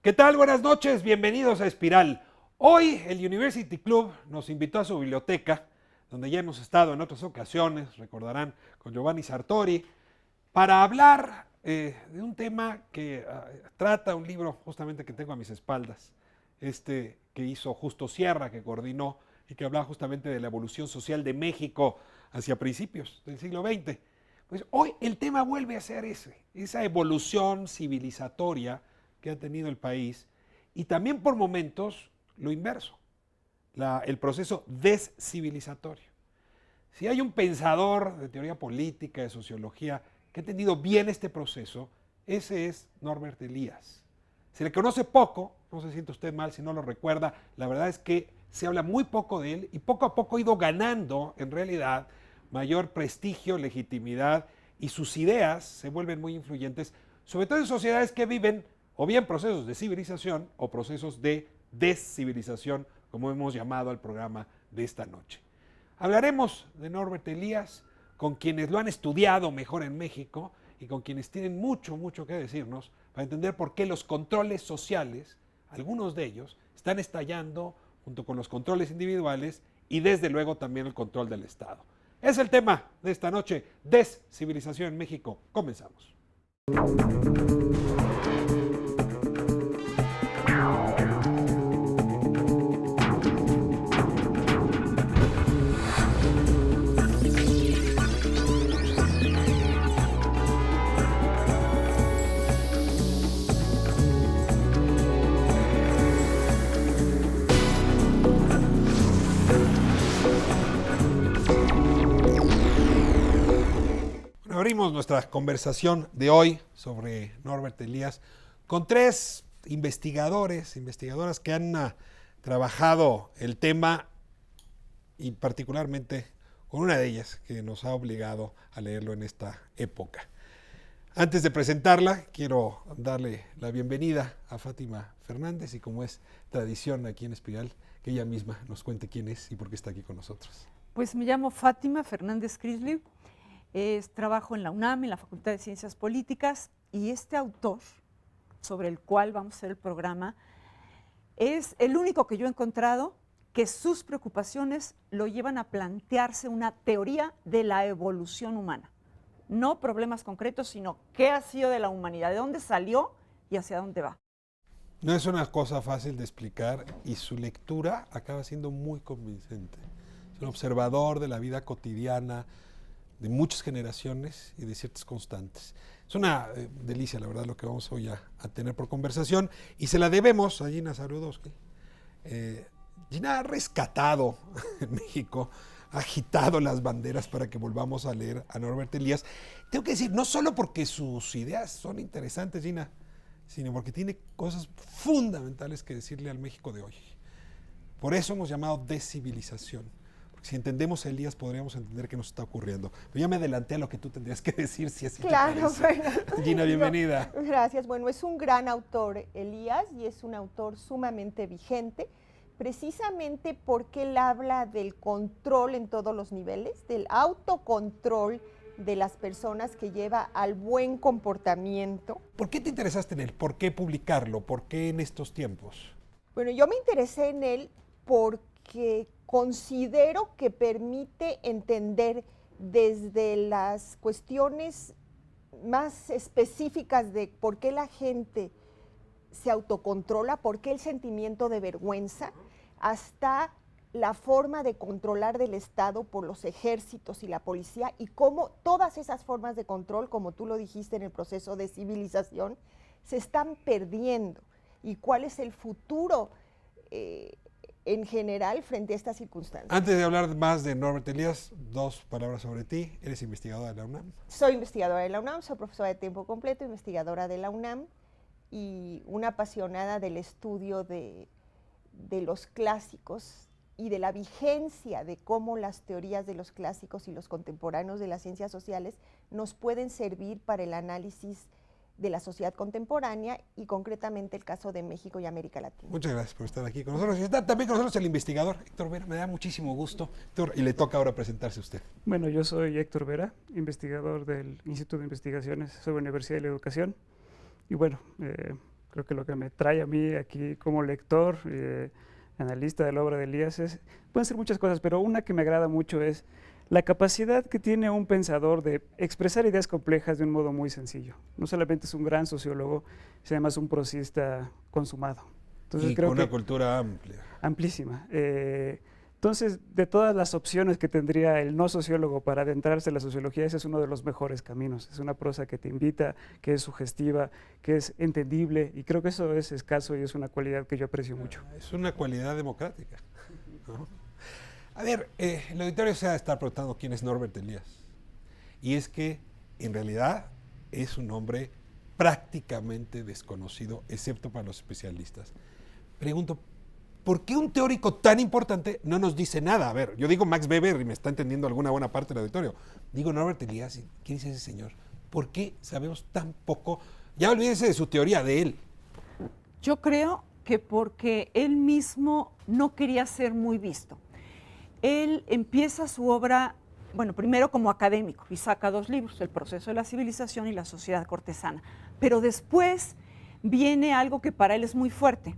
¿Qué tal? Buenas noches, bienvenidos a Espiral. Hoy el University Club nos invitó a su biblioteca, donde ya hemos estado en otras ocasiones, recordarán, con Giovanni Sartori, para hablar de un tema que trata un libro justamente que tengo a mis espaldas, que hizo Justo Sierra, que coordinó y que hablaba justamente de la evolución social de México hacia principios del siglo XX. Pues hoy el tema vuelve a ser esa evolución civilizatoria que ha tenido el país y también por momentos lo inverso, el proceso descivilizatorio. Si hay un pensador de teoría política, de sociología, que ha entendido bien este proceso, ese es Norbert Elias. Se le conoce poco, no se siente usted mal si no lo recuerda, la verdad es que se habla muy poco de él y poco a poco ha ido ganando, en realidad, mayor prestigio, legitimidad y sus ideas se vuelven muy influyentes, sobre todo en sociedades que viven o bien procesos de civilización o procesos de descivilización, como hemos llamado al programa de esta noche. Hablaremos de Norbert Elias con quienes lo han estudiado mejor en México y con quienes tienen mucho, mucho que decirnos para entender por qué los controles sociales, algunos de ellos, están estallando junto con los controles individuales y desde luego también el control del Estado. Es el tema de esta noche, descivilización en México. Comenzamos. Abrimos nuestra conversación de hoy sobre Norbert Elias con tres investigadoras que han trabajado el tema y particularmente con una de ellas que nos ha obligado a leerlo en esta época. Antes de presentarla, quiero darle la bienvenida a Fátima Fernández y como es tradición aquí en Espiral, que ella misma nos cuente quién es y por qué está aquí con nosotros. Pues me llamo Fátima Fernández Crisli. Trabajo en la UNAM, en la Facultad de Ciencias Políticas, y este autor, sobre el cual vamos a hacer el programa, es el único que yo he encontrado que sus preocupaciones lo llevan a plantearse una teoría de la evolución humana. No problemas concretos, sino qué ha sido de la humanidad, de dónde salió y hacia dónde va. No es una cosa fácil de explicar y su lectura acaba siendo muy convincente. Es un observador de la vida cotidiana, de muchas generaciones y de ciertas constantes. Es una delicia, la verdad, lo que vamos hoy a tener por conversación y se la debemos a Gina Sarudowski. Gina ha rescatado en México, ha agitado las banderas para que volvamos a leer a Norbert Elias. Tengo que decir, no solo porque sus ideas son interesantes, Gina, sino porque tiene cosas fundamentales que decirle al México de hoy. Por eso hemos llamado descivilización. Si entendemos a Elías, podríamos entender qué nos está ocurriendo. Pero ya me adelanté a lo que tú tendrías que decir, si así claro, te parece. bueno. Gina, bienvenida. Gracias. Bueno, es un gran autor, Elías, y es un autor sumamente vigente, precisamente porque él habla del control en todos los niveles, del autocontrol de las personas que lleva al buen comportamiento. ¿Por qué te interesaste en él? ¿Por qué publicarlo? ¿Por qué en estos tiempos? Bueno, yo me interesé en él porque considero que permite entender desde las cuestiones más específicas de por qué la gente se autocontrola, por qué el sentimiento de vergüenza, hasta la forma de controlar del Estado por los ejércitos y la policía y cómo todas esas formas de control, como tú lo dijiste en el proceso de civilización, se están perdiendo y cuál es el futuro en general frente a estas circunstancias. Antes de hablar más de Norbert Elias, dos palabras sobre ti. Eres investigadora de la UNAM. Soy investigadora de la UNAM, soy profesora de tiempo completo, investigadora de la UNAM y una apasionada del estudio de los clásicos y de la vigencia de cómo las teorías de los clásicos y los contemporáneos de las ciencias sociales nos pueden servir para el análisis de la sociedad contemporánea y concretamente el caso de México y América Latina. Muchas gracias por estar aquí con nosotros. Y está también con nosotros el investigador Héctor Vera. Me da muchísimo gusto. Héctor, y le toca ahora presentarse a usted. Bueno, yo soy Héctor Vera, investigador del Instituto de Investigaciones sobre Universidad y la Educación. Y bueno, Creo que lo que me trae a mí aquí como lector, analista de la obra de Elías, pueden ser muchas cosas, pero una que me agrada mucho es la capacidad que tiene un pensador de expresar ideas complejas de un modo muy sencillo. No solamente es un gran sociólogo, sino además un prosista consumado. Entonces, y creo con una que cultura amplia. amplísima. Entonces, de todas las opciones que tendría el no sociólogo para adentrarse en la sociología, ese es uno de los mejores caminos. Es una prosa que te invita, que es sugestiva, que es entendible, y creo que eso es escaso y es una cualidad que yo aprecio mucho. Es una cualidad democrática, ¿no? A ver, el auditorio se va a estar preguntando quién es Norbert Elias. Y es que, en realidad, es un hombre prácticamente desconocido, excepto para los especialistas. Pregunto, ¿por qué un teórico tan importante no nos dice nada? A ver, yo digo Max Weber y me está entendiendo alguna buena parte del auditorio. Digo Norbert Elias, ¿quién es ese señor? ¿Por qué sabemos tan poco? Ya olvídense de su teoría, de él. Yo creo que porque él mismo no quería ser muy visto. Él empieza su obra, bueno, primero como académico y saca 2 libros, El proceso de la civilización y La sociedad cortesana. Pero después viene algo que para él es muy fuerte.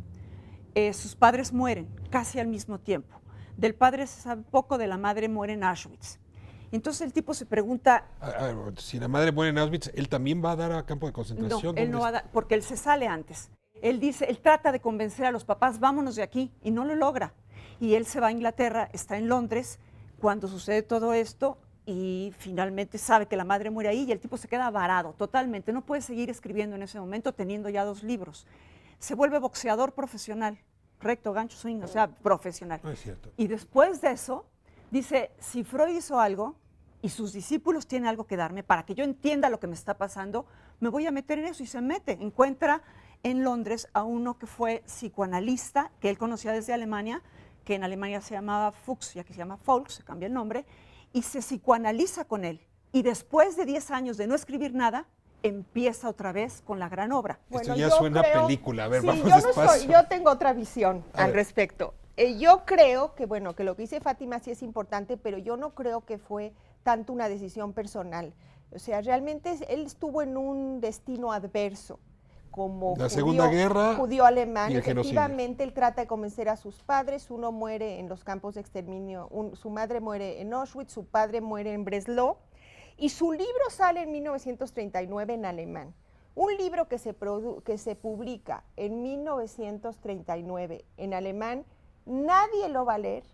Sus padres mueren casi al mismo tiempo. Del padre se sabe poco, de la madre muere en Auschwitz. Entonces el tipo se pregunta... A ver, si la madre muere en Auschwitz, ¿él también va a dar a campo de concentración? No, él no va a dar, porque él se sale antes. Él dice, él trata de convencer a los papás, vámonos de aquí, y no lo logra. Y él se va a Inglaterra, está en Londres, cuando sucede todo esto, y finalmente sabe que la madre muere ahí, y el tipo se queda varado totalmente. No puede seguir escribiendo en ese momento, teniendo ya 2 libros. Se vuelve boxeador profesional, recto, gancho, swing, o sea, profesional. No es cierto. Y después de eso, dice, si Freud hizo algo y sus discípulos tienen algo que darme para que yo entienda lo que me está pasando, me voy a meter en eso. Y se mete, encuentra en Londres a uno que fue psicoanalista, que él conocía desde Alemania, que en Alemania se llamaba Fuchs, ya que se llama Folk, se cambia el nombre, y se psicoanaliza con él. Y después de 10 años de no escribir nada, empieza otra vez con la gran obra. Esto ya suena a película. A ver, sí, vamos yo despacio. yo tengo otra visión A al ver. respecto. Yo creo que, bueno, que lo que dice Fátima sí es importante, pero yo no creo que fue tanto una decisión personal. O sea, realmente él estuvo en un destino adverso. Como La Segunda Guerra judío alemán, y el genocidio. efectivamente él trata de convencer a sus padres, uno muere en los campos de exterminio, su madre muere en Auschwitz, su padre muere en Breslau, y su libro sale en 1939 en alemán. Un libro que se publica en 1939 en alemán, nadie lo va a leer,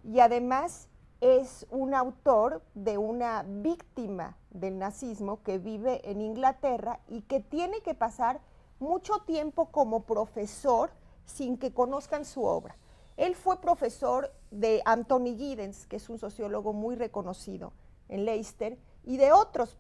y además es un autor de una víctima del nazismo que vive en Inglaterra y que tiene que pasar mucho tiempo como profesor sin que conozcan su obra. Él fue profesor de Anthony Giddens, que es un sociólogo muy reconocido en Leicester, y de otros,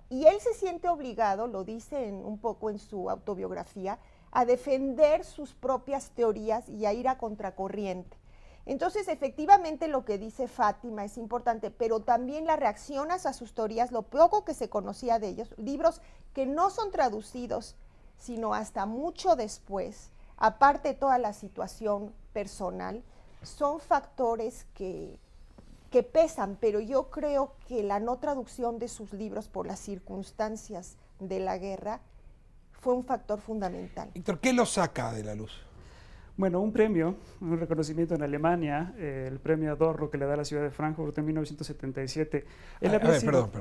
y él se siente obligado, lo dice un poco en su autobiografía, a defender sus propias teorías y a ir a contracorriente. Entonces, efectivamente, lo que dice Fátima es importante, pero también las reacciones a sus teorías, lo poco que se conocía de ellos, libros que no son traducidos, sino hasta mucho después, aparte de toda la situación personal, son factores que pesan, pero yo creo que la no traducción de sus libros por las circunstancias de la guerra fue un factor fundamental. Víctor, ¿qué lo saca de la luz? Bueno, un premio, un reconocimiento en Alemania, el premio Adorno que le da la ciudad de Frankfurt en 1977. A ver, perdón.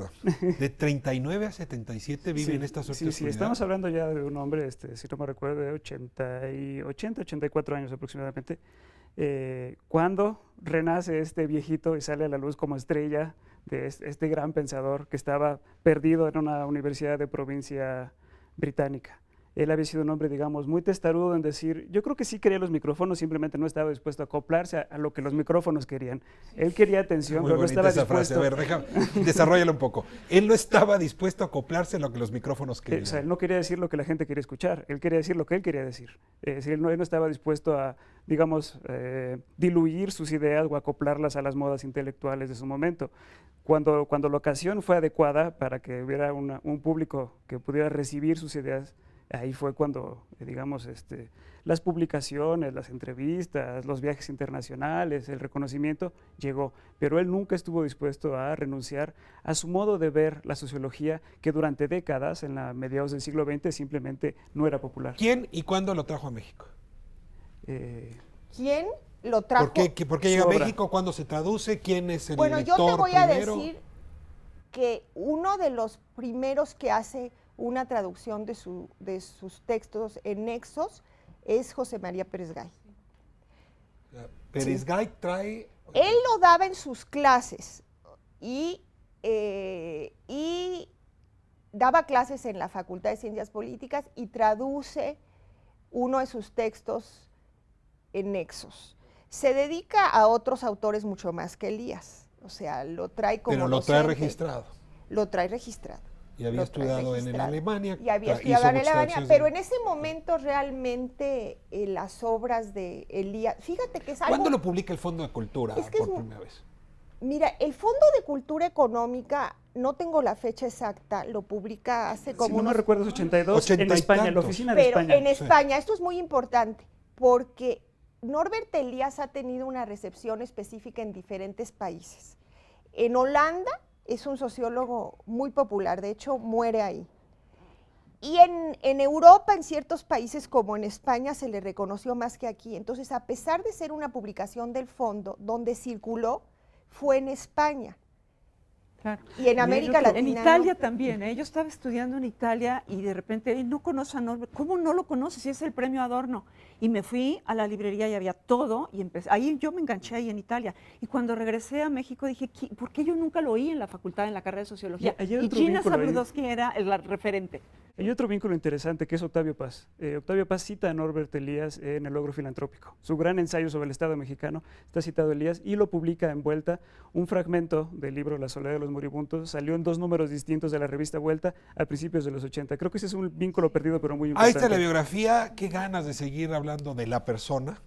De 39 a 77 vive en esta suerte. Sí, estamos hablando ya de un hombre, si no me recuerdo, de 84 años aproximadamente, cuando renace este viejito y sale a la luz como estrella de este gran pensador que estaba perdido en una universidad de provincia británica. Él había sido un hombre, digamos, muy testarudo en decir, yo creo que sí quería los micrófonos, simplemente no estaba dispuesto a acoplarse a lo que los micrófonos querían. Él quería atención, pero no estaba dispuesto. A ver, desarrollalo un poco. Él no estaba dispuesto a acoplarse a lo que los micrófonos querían. O sea, él no quería decir lo que la gente quería escuchar, él quería decir lo que él quería decir. Él no estaba dispuesto a, digamos, diluir sus ideas o acoplarlas a las modas intelectuales de su momento. Cuando la ocasión fue adecuada para que hubiera un público que pudiera recibir sus ideas, Ahí fue cuando, digamos, las publicaciones, las entrevistas, los viajes internacionales, el reconocimiento llegó, pero él nunca estuvo dispuesto a renunciar a su modo de ver la sociología, que durante décadas, en la mediados del siglo XX, simplemente no era popular. ¿Quién y cuándo lo trajo a México? ¿Quién lo trajo? ¿Por qué llega a Su obra. México? ¿Cuándo se traduce? ¿Quién es el Bueno, yo te lector voy a primero? decir que uno de los primeros que hace una traducción de sus textos en nexos es José María Pérez Gay. Pérez Gay trae... Él lo daba en sus clases y daba clases en la Facultad de Ciencias Políticas y traduce uno de sus textos en nexos. Se dedica a otros autores mucho más que Elías, o sea, lo trae como Pero lo trae docente. registrado. Lo trae registrado. Y había Lo trae estudiado en registrado. Alemania. Y había hizo estudiado en muchas Alemania, traducciones pero de- en ese momento realmente las obras de Elías, fíjate que es algo... ¿Cuándo lo publica el Fondo de Cultura Es que por es primera vez? Mira, el Fondo de Cultura Económica, no tengo la fecha exacta, lo publica hace Si como no me unos... recuerdo, es 82, 80 en y España, en la tantos. oficina de Pero España. en España, esto es muy importante, porque Norbert Elias ha tenido una recepción específica en diferentes países. En Holanda es un sociólogo muy popular, de hecho muere ahí. Y en Europa, en ciertos países como en España, se le reconoció más que aquí. Entonces, a pesar de ser una publicación del fondo, donde circuló fue en España. Claro. Y en América En Latina. Italia no. también, ¿eh? Yo estaba estudiando en Italia y de repente no conozco a Norbert. ¿Cómo no lo conoces si es el premio Adorno? Y me fui a la librería y había todo y empecé. Ahí yo me enganché ahí en Italia. Y cuando regresé a México dije, ¿por qué yo nunca lo oí en la facultad, en la carrera de sociología? Y hay Y otro Gina vínculo ahí. Sabludowski era el referente. Hay otro vínculo interesante que es Octavio Paz. Octavio Paz cita a Norbert Elias en El logro filantrópico. Su gran ensayo sobre el Estado mexicano está citado Elías y lo publica en Vuelta. Un fragmento del libro La soledad de los moribundos salió en 2 números distintos de la revista Vuelta a principios de los 80. Creo que ese es un vínculo perdido, pero muy Ahí importante. está la biografía. Qué ganas de seguir hablando de la persona,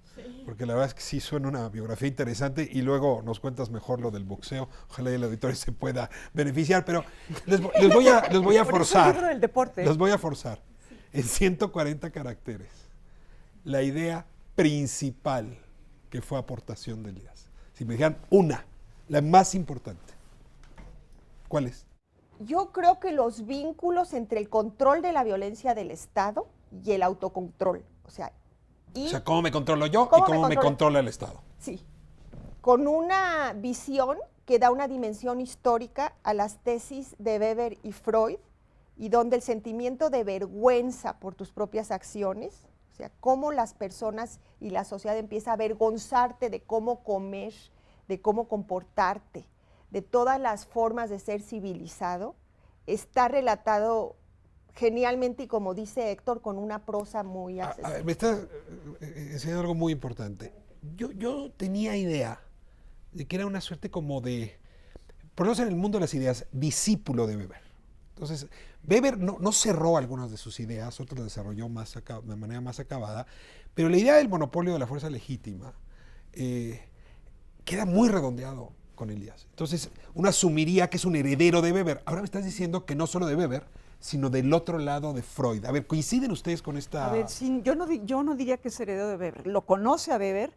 porque la verdad es que sí suena una biografía interesante y luego nos cuentas mejor lo del boxeo. Ojalá y el auditorio se pueda beneficiar, pero les voy a Por eso el libro forzar. del deporte. Los voy a forzar. En 140 caracteres. La idea principal que fue aportación de Elías. Si me dijeran una, la más importante, ¿cuál es? Yo creo que los vínculos entre el control de la violencia del Estado y el autocontrol. O sea, ¿Cómo me controlo yo y ¿Cómo me cómo me controla? controla el Estado? sí, con una visión que da una dimensión histórica a las tesis de Weber y Freud, y donde el sentimiento de vergüenza por tus propias acciones, o sea, cómo las personas y la sociedad empieza a avergonzarte de cómo comer, de cómo comportarte, de todas las formas de ser civilizado, está relatado genialmente y, como dice Héctor, con una prosa muy accesible. Me estás enseñando algo muy importante. Yo tenía idea de que era una suerte como de, por lo menos en el mundo de las ideas, discípulo de Weber. Entonces, Weber no cerró algunas de sus ideas, otras las desarrolló de manera más acabada, pero la idea del monopolio de la fuerza legítima queda muy redondeado con Elías. Entonces, uno asumiría que es un heredero de Weber. Ahora me estás diciendo que no solo de Weber, sino del otro lado de Freud. A ver, ¿coinciden ustedes con esta...? A ver, sí, yo no diría que es heredero de Weber. Lo conoce a Weber,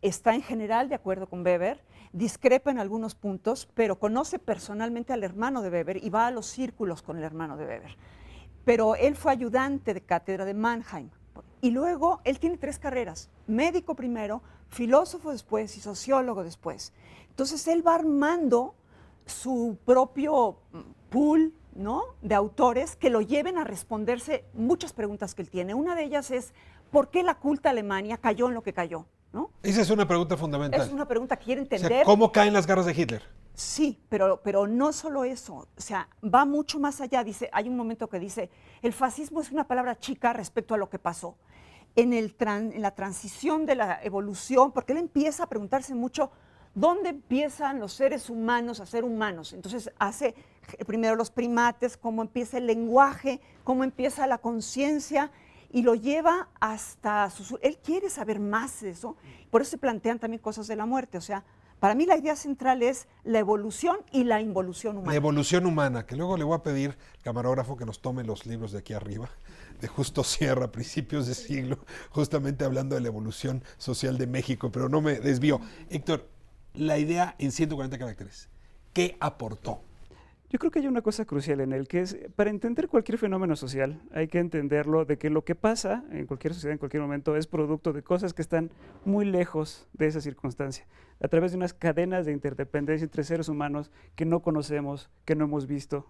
está en general de acuerdo con Weber, discrepa en algunos puntos, pero conoce personalmente al hermano de Weber y va a los círculos con el hermano de Weber. Pero él fue ayudante de cátedra de Mannheim. Y luego él tiene 3 carreras, médico primero, filósofo después y sociólogo después. Entonces él va armando su propio pool, ¿no?, de autores que lo lleven a responderse muchas preguntas que él tiene. Una de ellas es, ¿por qué la culta Alemania cayó en lo que cayó? ¿No? Esa es una pregunta fundamental. Es una pregunta que quiere O sea, entender. ¿cómo caen las garras de Hitler? Sí, pero no solo eso, o sea, va mucho más allá. Dice, hay un momento que dice, el fascismo es una palabra chica respecto a lo que pasó. En la transición de la evolución, porque él empieza a preguntarse mucho, ¿dónde empiezan los seres humanos a ser humanos? Entonces hace primero los primates, cómo empieza el lenguaje, cómo empieza la conciencia, y lo lleva hasta él quiere saber más de eso, por eso se plantean también cosas de la muerte. O sea, para mí la idea central es la evolución y la involución humana. La evolución humana, que luego le voy a pedir al camarógrafo que nos tome los libros de aquí arriba, de Justo Sierra, a principios de siglo, justamente hablando de la evolución social de México, pero no me desvío. Héctor, la idea en 140 caracteres, ¿qué aportó? Yo creo que hay una cosa crucial en el que es, para entender cualquier fenómeno social, hay que entenderlo de que lo que pasa en cualquier sociedad, en cualquier momento, es producto de cosas que están muy lejos de esa circunstancia, a través de unas cadenas de interdependencia entre seres humanos que no conocemos, que no hemos visto,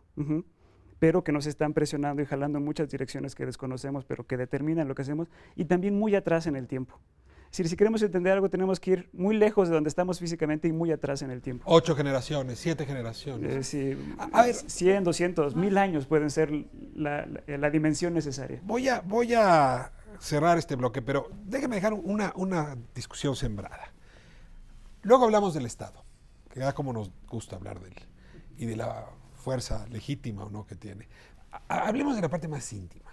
pero que nos están presionando y jalando en muchas direcciones que desconocemos, pero que determinan lo que hacemos, y también muy atrás en el tiempo. Es decir, si queremos entender algo, tenemos que ir muy lejos de donde estamos físicamente y muy atrás en el tiempo. 8 generaciones, 7 generaciones. Sí, A ver, 100, 200, 1000 años pueden ser la dimensión necesaria. voy a cerrar este bloque, pero déjeme dejar una discusión sembrada. Luego hablamos del Estado, que ya como nos gusta hablar de él, y de la fuerza legítima o no que tiene. Hablemos de la parte más íntima.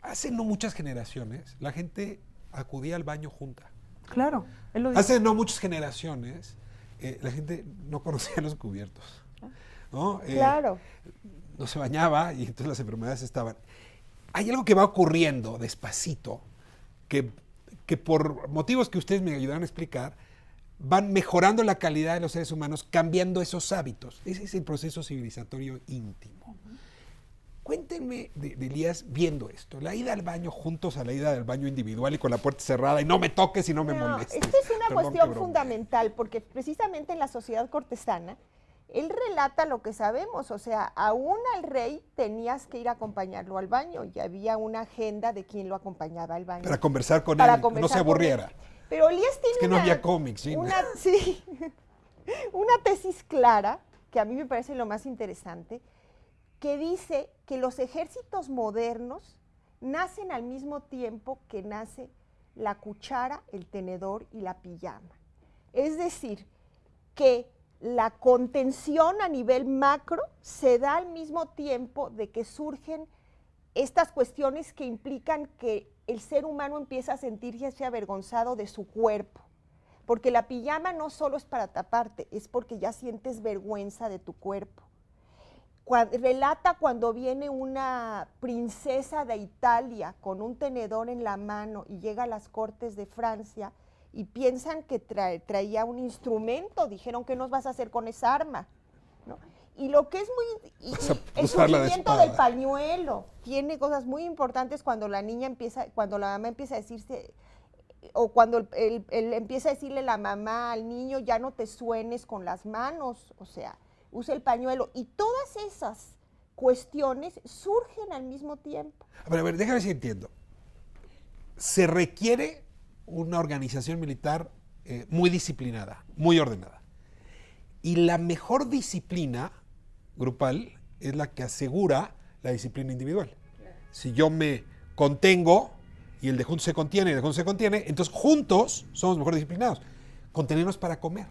Hace no muchas generaciones, la gente acudía al baño junta. Claro, él lo dice. Hace no muchas generaciones, la gente no conocía los cubiertos, ¿no? Claro. No se bañaba y entonces las enfermedades estaban. Hay algo que va ocurriendo despacito, que por motivos que ustedes me ayudaron a explicar, van mejorando la calidad de los seres humanos, cambiando esos hábitos. Ese es el proceso civilizatorio íntimo. Cuéntenme de Elías viendo esto, la ida al baño juntos a la ida al baño individual y con la puerta cerrada y no me toques y no me molestes. Esta es una Perdón, cuestión qué broma. fundamental porque precisamente en la sociedad cortesana, él relata lo que sabemos, o sea, aún al rey tenías que ir a acompañarlo al baño y había una agenda de quién lo acompañaba al baño. Para conversar con Para él, no conversar se con aburriera. él. Pero Elías tiene Es que no había cómics, sí. sí, una tesis clara, que a mí me parece lo más interesante, que dice que los ejércitos modernos nacen al mismo tiempo que nace la cuchara, el tenedor y la pijama. Es decir, que la contención a nivel macro se da al mismo tiempo de que surgen estas cuestiones que implican que el ser humano empieza a sentirse avergonzado de su cuerpo. Porque la pijama no solo es para taparte, es porque ya sientes vergüenza de tu cuerpo. Relata cuando viene una princesa de Italia con un tenedor en la mano y llega a las cortes de Francia y piensan que traía un instrumento, dijeron, ¿qué nos vas a hacer con esa arma? ¿No? Y lo que es muy... el surgimiento del pañuelo tiene cosas muy importantes cuando la mamá empieza a decirse, o cuando él empieza a decirle la mamá al niño, ya no te suenes con las manos, o sea, usa el pañuelo. Y todas esas cuestiones surgen al mismo tiempo. A ver, déjame ver si entiendo. Se requiere una organización militar muy disciplinada, muy ordenada. Y la mejor disciplina grupal es la que asegura la disciplina individual. Claro. Si yo me contengo y el de juntos se contiene y el de juntos se contiene, entonces juntos somos mejor disciplinados. Contenernos para comer.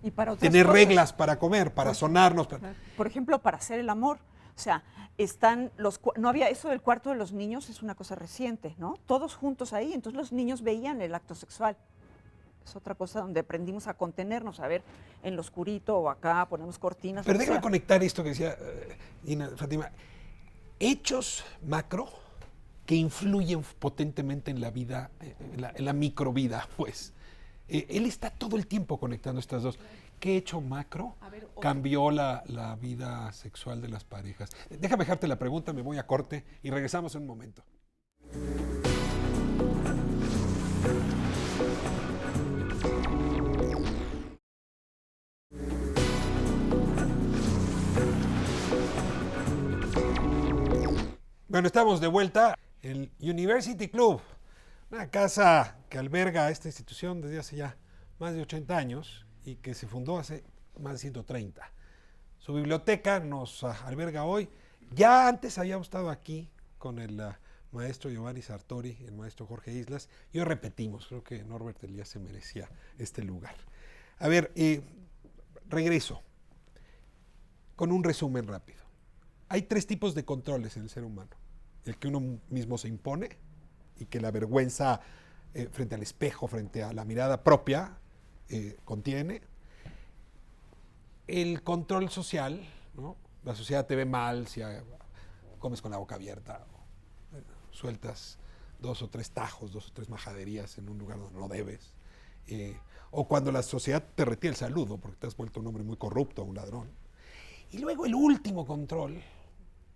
Y para tener cosas. Reglas para comer, para sonarnos. Por ejemplo, para hacer el amor. O sea, no había eso del cuarto de los niños, es una cosa reciente, ¿no? Todos juntos ahí, entonces los niños veían el acto sexual. Es otra cosa donde aprendimos a contenernos, a ver en lo oscurito o acá, ponemos cortinas. Pero déjame conectar esto que decía Fátima. Hechos macro que influyen potentemente en la vida, en la microvida, pues. Él está todo el tiempo conectando estas dos. ¿Qué hecho macro cambió la vida sexual de las parejas? Déjame dejarte la pregunta, me voy a corte y regresamos en un momento. Bueno, estamos de vuelta. El University Club, una casa que alberga esta institución desde hace ya más de 80 años y que se fundó hace más de 130. Su biblioteca nos alberga hoy. Ya antes habíamos estado aquí con el maestro Giovanni Sartori y el maestro Jorge Islas, y hoy repetimos, creo que Norbert Elías se merecía este lugar. A ver, regreso con un resumen rápido. Hay 3 tipos de controles en el ser humano. El que uno mismo se impone y que la vergüenza frente al espejo, frente a la mirada propia, contiene. El control social, ¿no? La sociedad te ve mal si comes con la boca abierta. sueltas 2 o 3 tajos, 2 o 3 majaderías en un lugar donde no debes. O cuando la sociedad te retiene el saludo porque te has vuelto un hombre muy corrupto, un ladrón. Y luego el último control,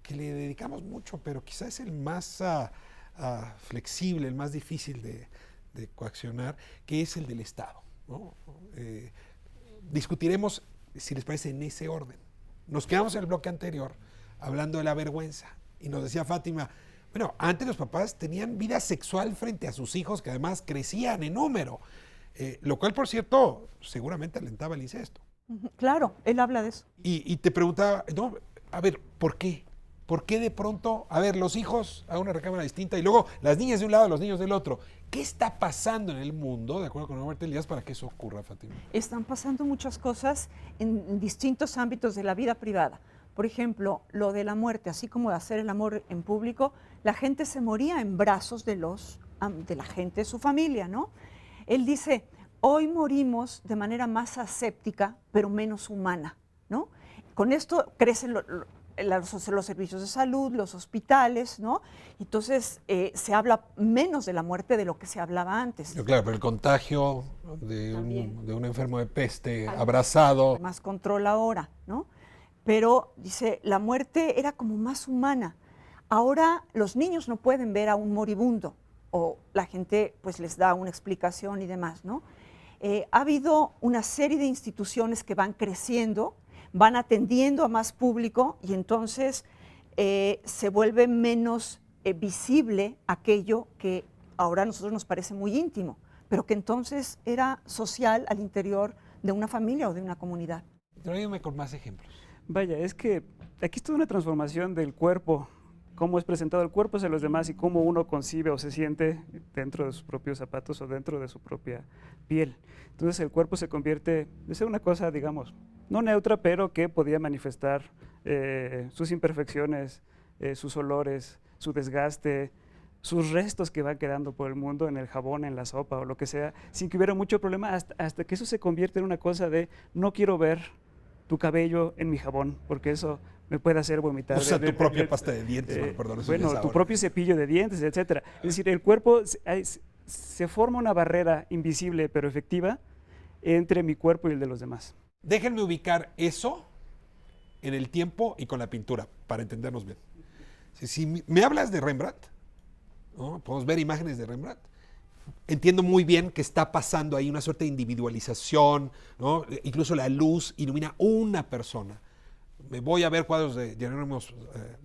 que le dedicamos mucho, pero quizás es el más flexible, el más difícil de coaccionar, que es el del Estado, ¿no? Discutiremos, si les parece, en ese orden. Nos quedamos en el bloque anterior hablando de la vergüenza y nos decía Fátima, bueno, antes los papás tenían vida sexual frente a sus hijos que además crecían en número, lo cual, por cierto, seguramente alentaba el incesto. Claro, él habla de eso. Y te preguntaba, no, a ver, ¿por qué? ¿Por qué de pronto, a ver, los hijos a una recámara distinta y luego las niñas de un lado, los niños del otro? ¿Qué está pasando en el mundo, de acuerdo con Roberto Elías, para que eso ocurra, Fátima? Están pasando muchas cosas en distintos ámbitos de la vida privada. Por ejemplo, lo de la muerte, así como de hacer el amor en público, la gente se moría en brazos de la gente de su familia, ¿no? Él dice, hoy morimos de manera más aséptica, pero menos humana, ¿no? Con esto crecen los servicios de salud, los hospitales, ¿no? Entonces se habla menos de la muerte de lo que se hablaba antes. Claro, pero el contagio de un enfermo de peste abrazado. Más control ahora, ¿no? Pero dice, la muerte era como más humana. Ahora los niños no pueden ver a un moribundo o la gente pues les da una explicación y demás, ¿no? Ha habido una serie de instituciones que van creciendo, van atendiendo a más público y entonces se vuelve menos visible aquello que ahora a nosotros nos parece muy íntimo, pero que entonces era social al interior de una familia o de una comunidad. Pero dígame con más ejemplos. Vaya, es que aquí es toda una transformación del cuerpo, cómo es presentado el cuerpo hacia los demás y cómo uno concibe o se siente dentro de sus propios zapatos o dentro de su propia piel. Entonces el cuerpo se convierte de ser una cosa, digamos, no neutra, pero que podía manifestar sus imperfecciones, sus olores, su desgaste, sus restos que van quedando por el mundo en el jabón, en la sopa o lo que sea, sin que hubiera mucho problema, hasta que eso se convierte en una cosa de no quiero ver tu cabello en mi jabón, porque eso me puede hacer vomitar. O sea, tu propia pasta de dientes, perdón, eso bueno, ya es tu ahora. propio cepillo de dientes, etcétera. Es decir, el cuerpo se forma una barrera invisible pero efectiva entre mi cuerpo y el de los demás. Déjenme ubicar eso en el tiempo y con la pintura, para entendernos bien. Si me hablas de Rembrandt, ¿no? Podemos ver imágenes de Rembrandt. Entiendo muy bien que está pasando ahí una suerte de individualización, ¿no? Incluso la luz ilumina una persona. Me voy a ver cuadros de Jerónimo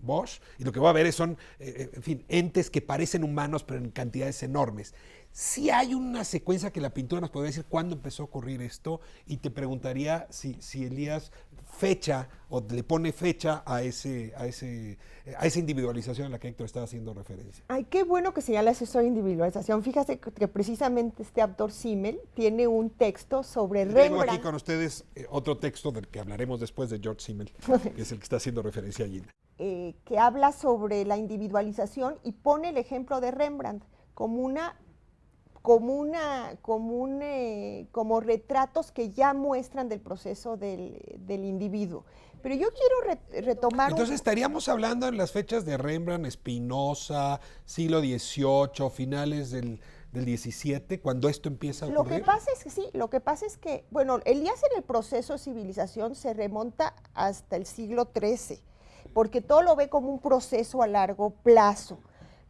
Bosch y lo que voy a ver son, en fin, entes que parecen humanos pero en cantidades enormes. Sí hay una secuencia que la pintura nos podría decir cuándo empezó a ocurrir esto y te preguntaría si Elías fecha o le pone fecha a esa individualización a la que Héctor estaba haciendo referencia. Ay, qué bueno que señalas eso de individualización. Fíjate que precisamente este autor Simmel tiene un texto sobre Tengo Rembrandt. aquí con ustedes otro texto del que hablaremos después de George Simmel, que es el que está haciendo referencia allí. Que habla sobre la individualización y pone el ejemplo de Rembrandt como como retratos que ya muestran del proceso del individuo. Pero yo quiero retomar... Entonces estaríamos hablando en las fechas de Rembrandt, Spinoza, siglo XVIII, finales del XVII, cuando esto empieza a ocurrir. Lo que pasa es que sí, lo que pasa es que, bueno, Elías en el proceso de civilización se remonta hasta el siglo XIII, porque todo lo ve como un proceso a largo plazo.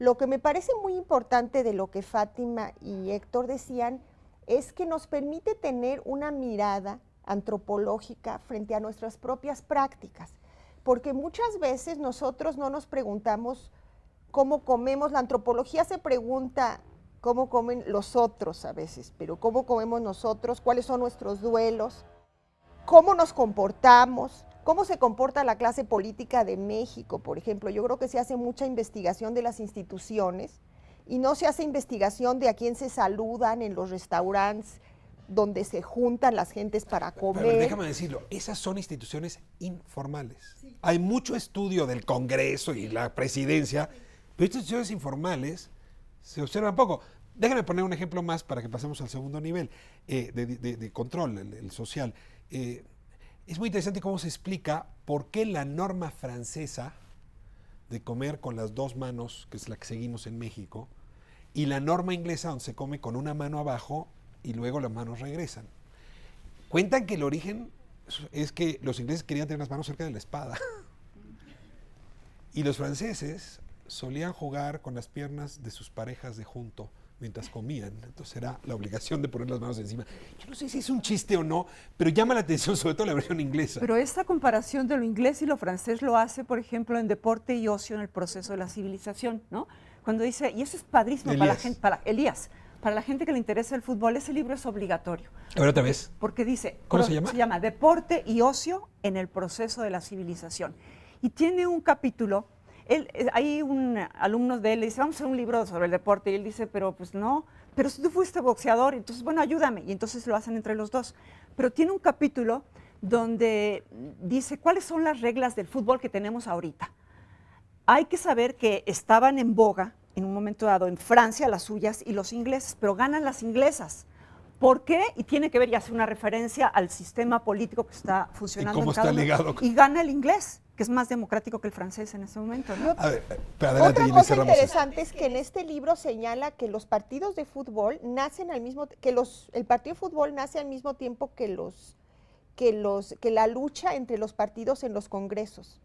Lo que me parece muy importante de lo que Fátima y Héctor decían es que nos permite tener una mirada antropológica frente a nuestras propias prácticas, porque muchas veces nosotros no nos preguntamos cómo comemos. La antropología se pregunta cómo comen los otros a veces, pero cómo comemos nosotros, cuáles son nuestros duelos, cómo nos comportamos. ¿Cómo se comporta la clase política de México, por ejemplo? Yo creo que se hace mucha investigación de las instituciones y no se hace investigación de a quién se saludan en los restaurantes donde se juntan las gentes para comer. Pero déjame decirlo, esas son instituciones informales. Sí. Hay mucho estudio del Congreso y la presidencia, pero estas instituciones informales se observan poco. Déjame poner un ejemplo más para que pasemos al segundo nivel de control, el social. Es muy interesante cómo se explica por qué la norma francesa de comer con las dos manos, que es la que seguimos en México, y la norma inglesa donde se come con una mano abajo y luego las manos regresan. Cuentan que el origen es que los ingleses querían tener las manos cerca de la espada. Y los franceses solían jugar con las piernas de sus parejas de junto mientras comían. Entonces era la obligación de poner las manos encima. Yo no sé si es un chiste o no, pero llama la atención sobre todo la versión inglesa. Pero esta comparación de lo inglés y lo francés lo hace, por ejemplo, en Deporte y Ocio en el proceso de la civilización, ¿no? Cuando dice, y eso es padrísimo para la gente, para la gente que le interesa el fútbol, ese libro es obligatorio. A ver otra vez. Porque dice, ¿Cómo se llama? Se llama Deporte y Ocio en el proceso de la civilización. Y tiene un capítulo. Hay un alumno de él, le dice, vamos a hacer un libro sobre el deporte, y él dice, pero pues no, pero si tú fuiste boxeador, entonces bueno, ayúdame, y entonces lo hacen entre los dos. Pero tiene un capítulo donde dice, ¿cuáles son las reglas del fútbol que tenemos ahorita? Hay que saber que estaban en boga, en un momento dado, en Francia, las suyas y los ingleses, pero ganan las inglesas. ¿Por qué? Y tiene que ver, y hace una referencia al sistema político que está funcionando. ¿Y cómo en cada está uno. ligado? Y gana el inglés, que es más democrático que el francés en ese momento, ¿no? A ver, pero adelante, Otra Inés, cosa cerramos esto. interesante es que en este libro señala que los partidos de fútbol nacen al mismo el partido de fútbol nace al mismo tiempo que la lucha entre los partidos en los congresos.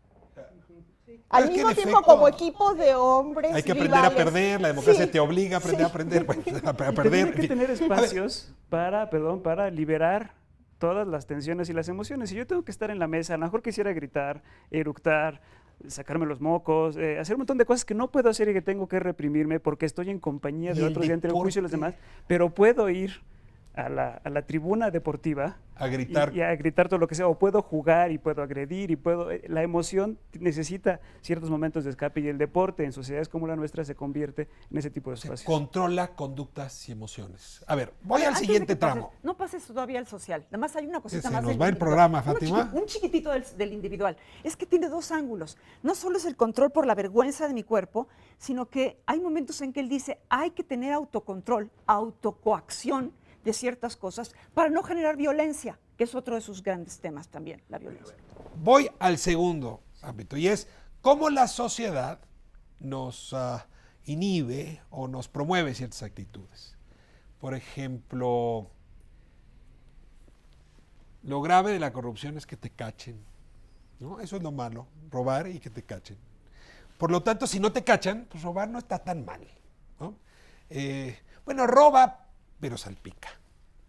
Al Es que mismo en tiempo efecto, como equipos de hombres hay que aprender rivales. a perder, la democracia Sí, te obliga a aprender a aprender, bueno, a perder. Tiene en que fin. tener A ver, espacios para liberar todas las tensiones y las emociones. Si yo tengo que estar en la mesa, a lo mejor quisiera gritar, eructar, sacarme los mocos, hacer un montón de cosas que no puedo hacer y que tengo que reprimirme porque estoy en compañía Y de el otros y ante el juicio de los deporte. demás, pero puedo ir a la tribuna deportiva a gritar. y a gritar todo lo que sea, o puedo jugar y puedo agredir y puedo, la emoción necesita ciertos momentos de escape y el deporte en sociedades como la nuestra se convierte en ese tipo de Se espacios. controla conductas y emociones. A ver, voy al Antes de siguiente que pases, tramo. no pases todavía al social. Nada más hay una cosita Se más. nos del va el individual. programa, Uno Fátima. un chiquitito del individual. Es que tiene dos ángulos. No solo es el control por la vergüenza de mi cuerpo, sino que hay momentos en que él dice, hay que tener autocontrol, autocoacción de ciertas cosas para no generar violencia, que es otro de sus grandes temas también, la violencia. Voy al segundo ámbito y es cómo la sociedad nos inhibe o nos promueve ciertas actitudes. Por ejemplo, lo grave de la corrupción es que te cachen, ¿no? Eso es lo malo, robar y que te cachen. Por lo tanto, si no te cachan, pues robar no está tan mal, ¿no? Bueno, roba, pero salpica,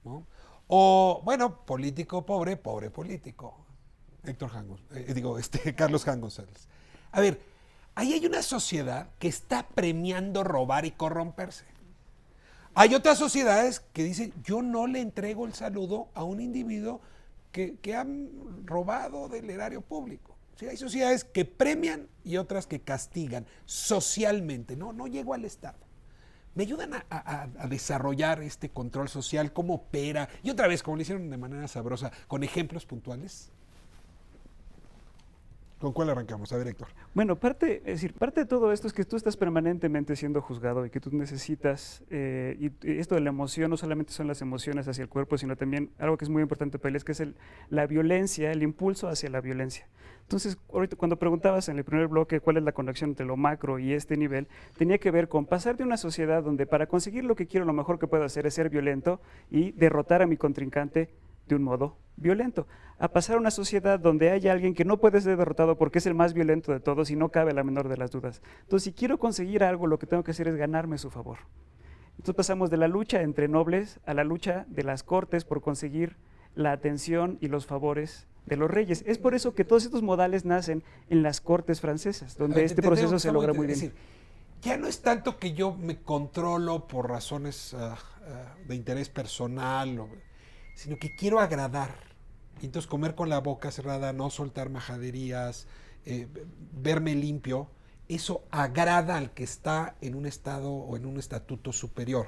¿no? O, bueno, político pobre, pobre político. Carlos Jan González. A ver, ahí hay una sociedad que está premiando robar y corromperse. Hay otras sociedades que dicen, yo no le entrego el saludo a un individuo que han robado del erario público. Sí, hay sociedades que premian y otras que castigan socialmente. No llego al Estado. ¿Me ayudan a desarrollar este control social? ¿Cómo opera? Y otra vez, como lo hicieron de manera sabrosa, con ejemplos puntuales. ¿Con cuál arrancamos? A ver, Héctor. Bueno, parte de todo esto es que tú estás permanentemente siendo juzgado y que tú necesitas, y esto de la emoción no solamente son las emociones hacia el cuerpo, sino también algo que es muy importante para él, es que es la violencia, el impulso hacia la violencia. Entonces, ahorita cuando preguntabas en el primer bloque cuál es la conexión entre lo macro y este nivel, tenía que ver con pasar de una sociedad donde para conseguir lo que quiero lo mejor que puedo hacer es ser violento y derrotar a mi contrincante de un modo violento, a pasar a una sociedad donde hay alguien que no puede ser derrotado porque es el más violento de todos y no cabe la menor de las dudas. Entonces, si quiero conseguir algo, lo que tengo que hacer es ganarme su favor. Entonces pasamos de la lucha entre nobles a la lucha de las cortes por conseguir la atención y los favores de los reyes. Es por eso que todos estos modales nacen en las cortes francesas, donde este proceso se logra muy bien. Es decir, ya no es tanto que yo me controlo por razones de interés personal, sino que quiero agradar. Y entonces comer con la boca cerrada, no soltar majaderías, verme limpio, eso agrada al que está en un estado o en un estatuto superior.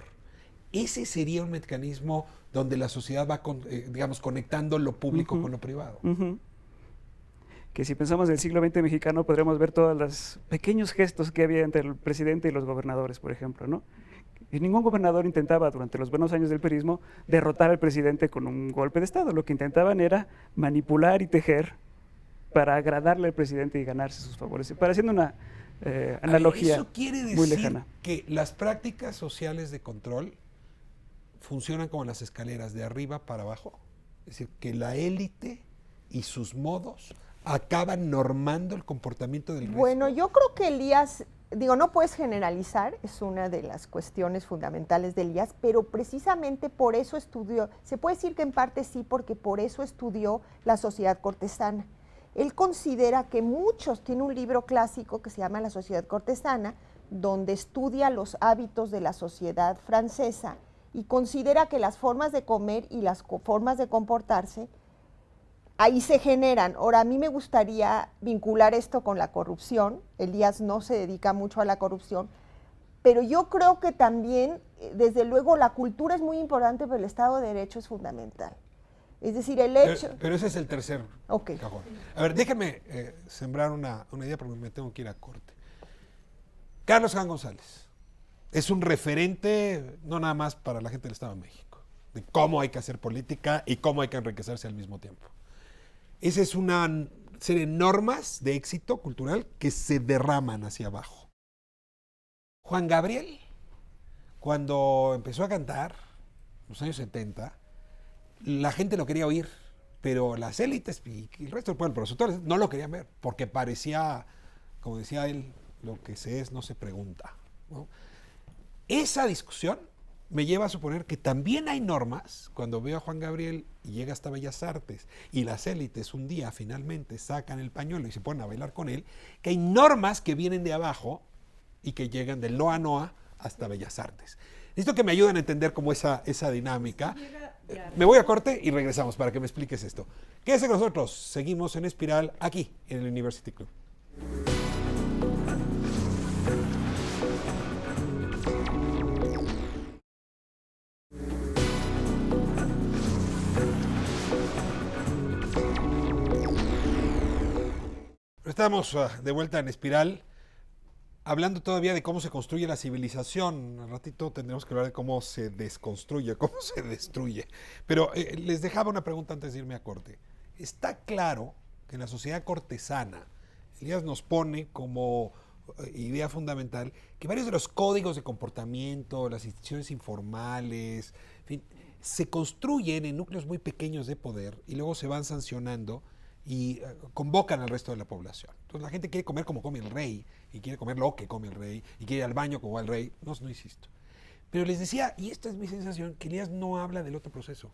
Ese sería un mecanismo donde la sociedad va, conectando lo público con lo privado. Que si pensamos del siglo XX mexicano, podremos ver todos los pequeños gestos que había entre el presidente y los gobernadores, por ejemplo, ¿no? Y ningún gobernador intentaba, durante los buenos años del perismo, derrotar al presidente con un golpe de Estado. Lo que intentaban era manipular y tejer para agradarle al presidente y ganarse sus favores. Para haciendo analogía Eso quiere muy decir lejana. que las prácticas sociales de control funcionan como las escaleras, de arriba para abajo. Es decir, que la élite y sus modos acaban normando el comportamiento del resto. Bueno, yo creo que Elías, digo, no puedes generalizar, es una de las cuestiones fundamentales de Elías, pero precisamente por eso estudió, se puede decir que en parte sí, porque por eso estudió la sociedad cortesana. Él considera que tiene un libro clásico que se llama La sociedad cortesana, donde estudia los hábitos de la sociedad francesa y considera que las formas de comer y las formas de comportarse ahí se generan. Ahora, a mí me gustaría vincular esto con la corrupción. Elías no se dedica mucho a la corrupción, pero yo creo que también, desde luego, la cultura es muy importante, pero el Estado de Derecho es fundamental. Es decir, el hecho... Pero ese es el tercer cajón. A ver, déjame sembrar una idea porque me tengo que ir a corte. Carlos Jan González es un referente, no nada más para la gente del Estado de México, de cómo hay que hacer política y cómo hay que enriquecerse al mismo tiempo. Esa es una serie de normas de éxito cultural que se derraman hacia abajo. Juan Gabriel, cuando empezó a cantar, en los años 70, la gente lo quería oír, pero las élites y el resto del pueblo, pero sobre todo, no lo querían ver, porque parecía, como decía él, lo que se es no se pregunta, ¿no? Esa discusión me lleva a suponer que también hay normas, cuando veo a Juan Gabriel y llega hasta Bellas Artes y las élites un día finalmente sacan el pañuelo y se ponen a bailar con él, que hay normas que vienen de abajo y que llegan del Noa Noa hasta Bellas Artes. Necesito que me ayuden a entender cómo esa dinámica. Me voy a corte y regresamos para que me expliques esto. Quédese con nosotros, seguimos en Espiral aquí en el University Club. Estamos de vuelta en Espiral, hablando todavía de cómo se construye la civilización. Al ratito tendremos que hablar de cómo se desconstruye, cómo se destruye. Pero les dejaba una pregunta antes de irme a corte. Está claro que en la sociedad cortesana, Elías nos pone como idea fundamental que varios de los códigos de comportamiento, las instituciones informales, en fin, se construyen en núcleos muy pequeños de poder y luego se van sancionando y convocan al resto de la población. Entonces la gente quiere comer como come el rey, y quiere comer lo que come el rey, y quiere ir al baño como va el rey. No insisto. Pero les decía, y esta es mi sensación, que Elías no habla del otro proceso.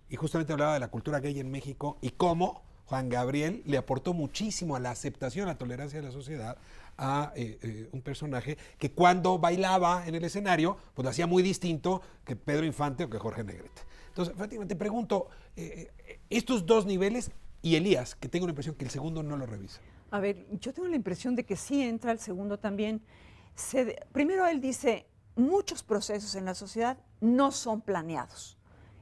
Y justamente hablaba de la cultura gay en México y cómo Juan Gabriel le aportó muchísimo a la aceptación, a la tolerancia de la sociedad a un personaje que cuando bailaba en el escenario, pues lo hacía muy distinto que Pedro Infante o que Jorge Negrete. Entonces, Fátima, te pregunto, estos dos niveles y Elías, que tengo la impresión que el segundo no lo revisa. A ver, yo tengo la impresión de que sí entra el segundo también. Primero él dice, muchos procesos en la sociedad no son planeados.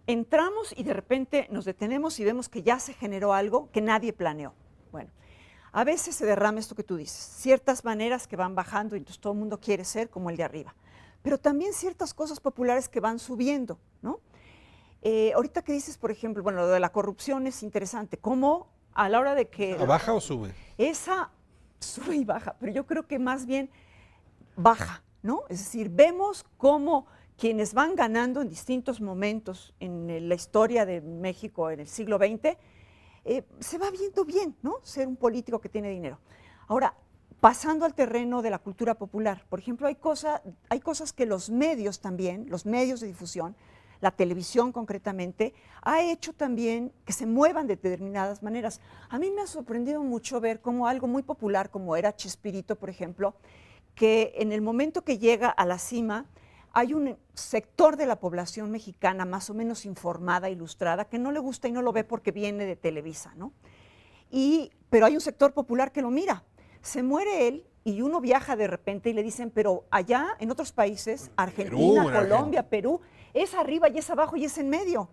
Entramos y de repente nos detenemos y vemos que ya se generó algo que nadie planeó. Bueno, a veces se derrama esto que tú dices, ciertas maneras que van bajando y entonces todo el mundo quiere ser como el de arriba. Pero también ciertas cosas populares que van subiendo, ¿no? Ahorita que dices, por ejemplo, bueno, lo de la corrupción es interesante. ¿Cómo a la hora de que... ¿Baja o sube? Esa sube y baja, pero yo creo que más bien baja, ¿no? Es decir, vemos cómo quienes van ganando en distintos momentos en la historia de México en el siglo XX, se va viendo bien, ¿no? Ser un político que tiene dinero. Ahora, pasando al terreno de la cultura popular, por ejemplo, hay cosas que los medios también, los medios de difusión, la televisión concretamente, ha hecho también que se muevan de determinadas maneras. A mí me ha sorprendido mucho ver cómo algo muy popular como era Chespirito, por ejemplo, que en el momento que llega a la cima, hay un sector de la población mexicana más o menos informada, ilustrada, que no le gusta y no lo ve porque viene de Televisa, ¿no? Pero hay un sector popular que lo mira. Se muere él y uno viaja de repente y le dicen, pero allá en otros países, Argentina, Colombia, Perú, es arriba y es abajo y es en medio.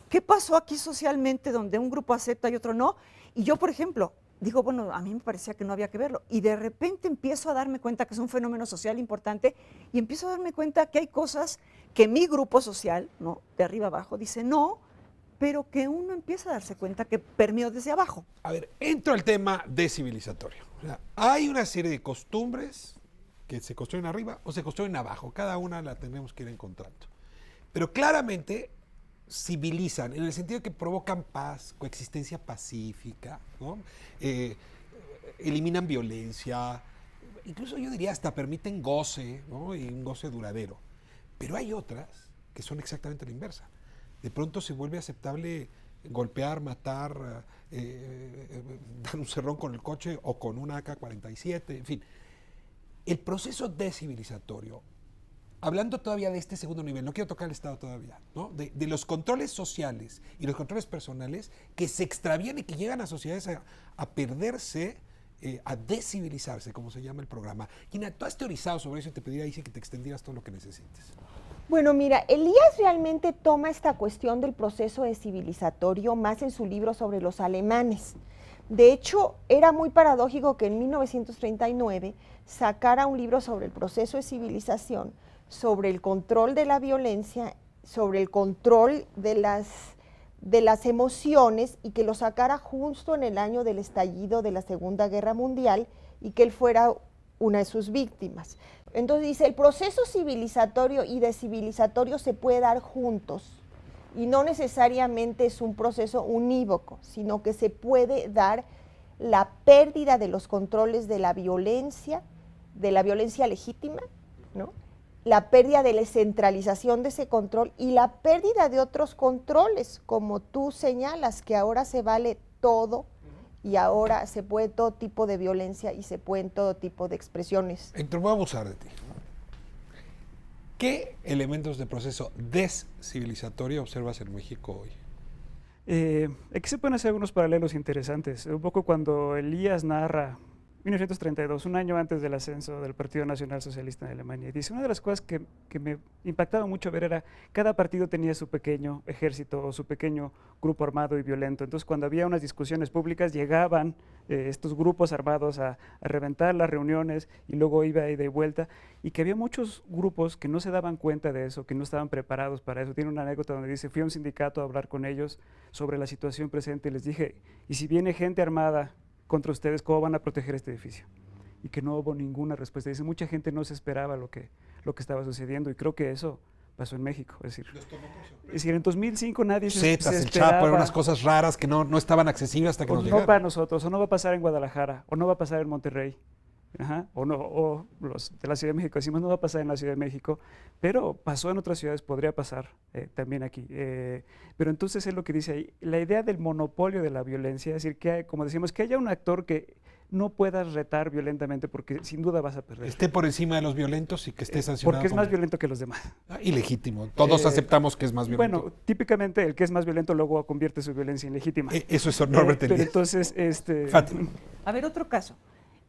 ¿Qué pasó aquí socialmente donde un grupo acepta y otro no? Y yo, por ejemplo, digo, bueno, a mí me parecía que no había que verlo. Y de repente empiezo a darme cuenta que es un fenómeno social importante y empiezo a darme cuenta que hay cosas que mi grupo social, ¿no?, de arriba abajo, dice no, pero que uno empieza a darse cuenta que permeó desde abajo. A ver, entro al tema descivilizatorio. O sea, hay una serie de costumbres que se construyen arriba o se construyen abajo. Cada una la tenemos que ir encontrando. Pero claramente civilizan, en el sentido de que provocan paz, coexistencia pacífica, ¿no? Eliminan violencia, incluso yo diría hasta permiten goce, ¿no? Y un goce duradero. Pero hay otras que son exactamente la inversa. De pronto se vuelve aceptable golpear, matar, dar un cerrón con el coche o con una AK-47, en fin. El proceso descivilizatorio, hablando todavía de este segundo nivel, no quiero tocar el Estado todavía, ¿no? De los controles sociales y los controles personales que se extravían y que llegan a sociedades a perderse, a descivilizarse, como se llama el programa. Gina, tú has teorizado sobre eso y te pediría ahí sí que te extendieras todo lo que necesites. Bueno, mira, Elías realmente toma esta cuestión del proceso descivilizatorio más en su libro sobre los alemanes. De hecho, era muy paradójico que en 1939 sacara un libro sobre el proceso de civilización, sobre el control de la violencia, sobre el control de las emociones, y que lo sacara justo en el año del estallido de la Segunda Guerra Mundial y que él fuera una de sus víctimas. Entonces dice, el proceso civilizatorio y descivilizatorio se puede dar juntos y no necesariamente es un proceso unívoco, sino que se puede dar la pérdida de los controles de la violencia legítima, ¿no? La pérdida de la centralización de ese control y la pérdida de otros controles, como tú señalas, que ahora se vale todo y ahora se puede todo tipo de violencia y se pueden todo tipo de expresiones. Héctor, voy a abusar de ti. ¿Qué elementos de proceso descivilizatorio observas en México hoy? Aquí se pueden hacer algunos paralelos interesantes. Un poco cuando Elías narra 1932, un año antes del ascenso del Partido Nacional Socialista en Alemania. Y dice, una de las cosas que me impactaba mucho ver era, cada partido tenía su pequeño ejército o su pequeño grupo armado y violento. Entonces, cuando había unas discusiones públicas, llegaban estos grupos armados a reventar las reuniones y luego iba y de vuelta. Y que había muchos grupos que no se daban cuenta de eso, que no estaban preparados para eso. Tiene una anécdota donde dice, fui a un sindicato a hablar con ellos sobre la situación presente y les dije, y si viene gente armada contra ustedes, ¿cómo van a proteger este edificio? Y que no hubo ninguna respuesta. Dice, mucha gente no se esperaba lo que estaba sucediendo, y creo que eso pasó en México. Es decir, en 2005 nadie se esperaba. El Chapo, eran unas cosas raras que no estaban accesibles hasta que nos llegaron. No para nosotros, o no va a pasar en Guadalajara, o no va a pasar en Monterrey. O los de la Ciudad de México decimos no va a pasar en la Ciudad de México, pero pasó en otras ciudades, podría pasar también aquí. Pero entonces es lo que dice ahí, la idea del monopolio de la violencia, es decir, que como decimos, que haya un actor que no puedas retar violentamente porque sin duda vas a perder. Esté por encima de los violentos y que esté sancionado. Porque es más violento que los demás. Ilegítimo. Todos aceptamos que es más violento. Bueno, típicamente el que es más violento luego convierte su violencia en legítima. Eso es Norbert Elias. Pero entonces, Fátima. A ver, otro caso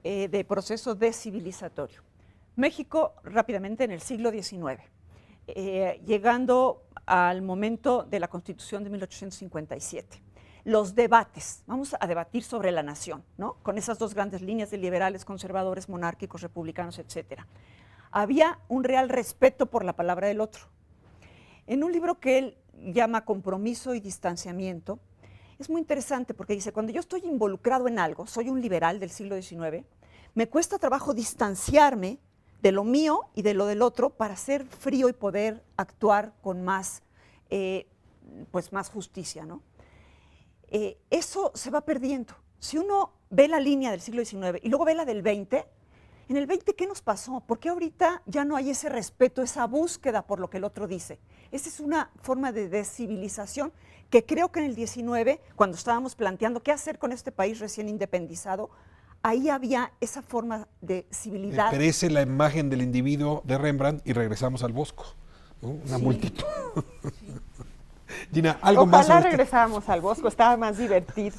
de proceso descivilizatorio. México rápidamente en el siglo XIX, llegando al momento de la Constitución de 1857. Los debates, vamos a debatir sobre la nación, ¿no? Con esas dos grandes líneas de liberales, conservadores, monárquicos, republicanos, etcétera. Había un real respeto por la palabra del otro. En un libro que él llama Compromiso y Distanciamiento, es muy interesante porque dice, cuando yo estoy involucrado en algo, soy un liberal del siglo XIX, me cuesta trabajo distanciarme de lo mío y de lo del otro para ser frío y poder actuar con más, más justicia, ¿no? Eso se va perdiendo. Si uno ve la línea del siglo XIX y luego ve la del XX, en el XX, ¿qué nos pasó? ¿Por qué ahorita ya no hay ese respeto, esa búsqueda por lo que el otro dice? Esa es una forma de descivilización que creo que en el XIX, cuando estábamos planteando qué hacer con este país recién independizado, ahí había esa forma de civilidad. Perece la imagen del individuo de Rembrandt y regresamos al Bosco, ¿no? Una multitud. Sí. Gina, algo Ojalá más. Ojalá regresábamos al Bosco, estaba más divertido.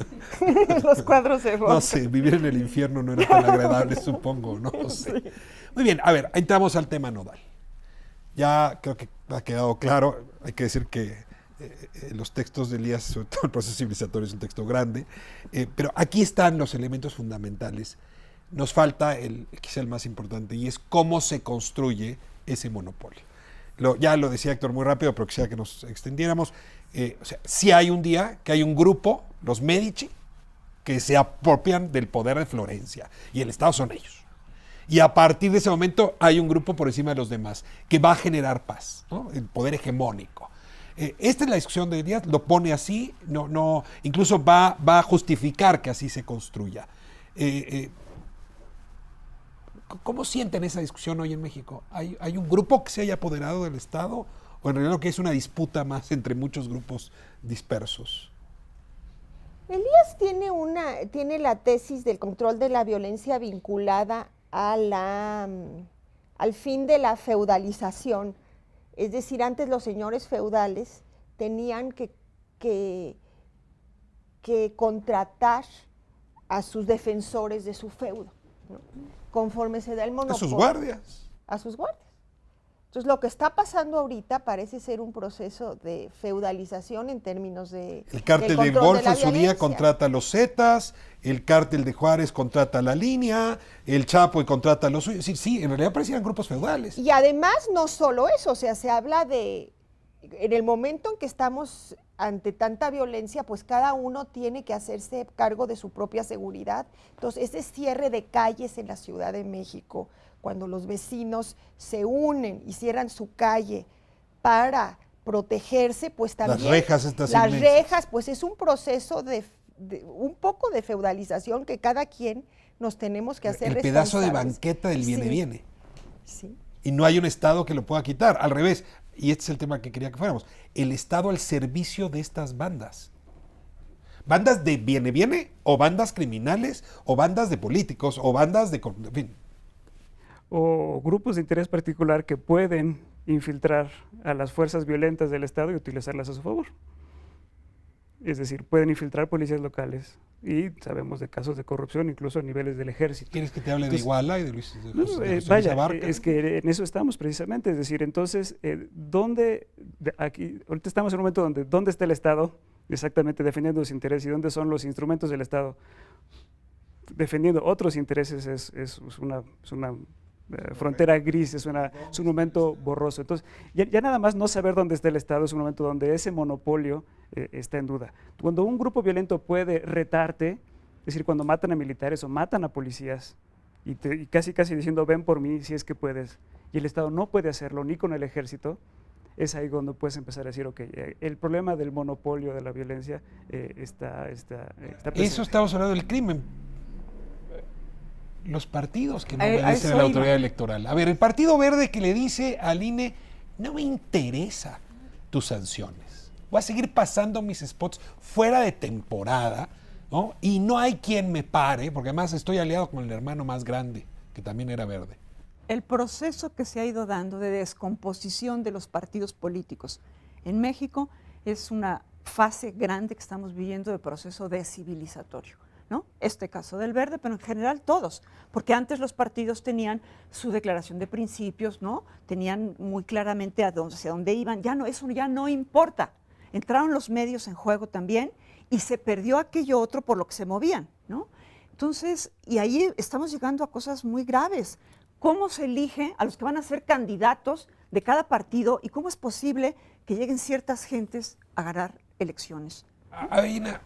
Los cuadros de Bosco. No sé, vivir en el infierno no era tan agradable, supongo, no sé. Sí. Muy bien, a ver, entramos al tema nodal. Ya creo que ha quedado claro, hay que decir que los textos de Elías, sobre todo el proceso civilizatorio, es un texto grande, pero aquí están los elementos fundamentales. Nos falta quizá el más importante, y es cómo se construye ese monopolio. Ya lo decía Héctor muy rápido, pero quisiera que nos extendiéramos. O sea, sí hay un día que hay un grupo, los Medici, que se apropian del poder de Florencia y el Estado son ellos. Y a partir de ese momento hay un grupo por encima de los demás que va a generar paz, ¿no? El poder hegemónico. Esta es la discusión de Díaz, lo pone así, incluso va a justificar que así se construya. ¿Cómo sienten esa discusión hoy en México? ¿Hay un grupo que se haya apoderado del Estado o en realidad lo que es una disputa más entre muchos grupos dispersos? Elías tiene la tesis del control de la violencia vinculada al fin de la feudalización. Es decir, antes los señores feudales tenían que contratar a sus defensores de su feudo, ¿no? Conforme se da el monopolio. A sus guardias. A sus guardias. Entonces, lo que está pasando ahorita parece ser un proceso de feudalización en términos de el cártel del Golfo en su día contrata a los Zetas, el cártel de Juárez contrata a la Línea, el Chapo y contrata a los suyos. Sí, en realidad parecían grupos feudales. Y además, no solo eso, o sea, se habla de, en el momento en que estamos ante tanta violencia, pues cada uno tiene que hacerse cargo de su propia seguridad. Entonces, ese cierre de calles en la Ciudad de México, cuando los vecinos se unen y cierran su calle para protegerse, pues también... Las rejas estas Las inmensas. rejas, pues es un proceso de un poco de feudalización que cada quien nos tenemos que hacer el pedazo de responsables. banqueta del viene-viene. Sí. Y no hay un Estado que lo pueda quitar. Al revés, y este es el tema que quería que fuéramos, el Estado al servicio de estas bandas. Bandas de viene-viene, o bandas criminales, o bandas de políticos, o bandas de... En fin. O grupos de interés particular que pueden infiltrar a las fuerzas violentas del Estado y utilizarlas a su favor. Es decir, pueden infiltrar policías locales y sabemos de casos de corrupción incluso a niveles del ejército. ¿Quieres que te hable de Iguala y de Luis Vaya, Abarca? es que en eso estamos precisamente, es decir, entonces, ahorita estamos en un momento donde, ¿dónde está el Estado exactamente defendiendo sus intereses y dónde son los instrumentos del Estado defendiendo otros intereses? Es una frontera gris, es un momento borroso. Entonces, ya nada más no saber dónde está el Estado es un momento donde ese monopolio está en duda. Cuando un grupo violento puede retarte, es decir, cuando matan a militares o matan a policías, y casi diciendo, ven por mí si es que puedes, y el Estado no puede hacerlo ni con el ejército, es ahí donde puedes empezar a decir, ok, el problema del monopolio de la violencia está presente. Eso estamos hablando del crimen. Los partidos que no A obedecen eso a la iba. autoridad electoral. A ver, el Partido Verde que le dice al INE, no me interesa tus sanciones. Voy a seguir pasando mis spots fuera de temporada, ¿no? Y no hay quien me pare, porque además estoy aliado con el hermano más grande, que también era verde. El proceso que se ha ido dando de descomposición de los partidos políticos en México es una fase grande que estamos viviendo de proceso descivilizatorio, ¿no? Este caso del Verde, pero en general todos, porque antes los partidos tenían su declaración de principios, ¿no? Tenían muy claramente hacia dónde iban, eso ya no importa. Entraron los medios en juego también y se perdió aquello otro por lo que se movían, ¿no? Entonces, y ahí estamos llegando a cosas muy graves. ¿Cómo se elige a los que van a ser candidatos de cada partido y cómo es posible que lleguen ciertas gentes a ganar elecciones? Avina,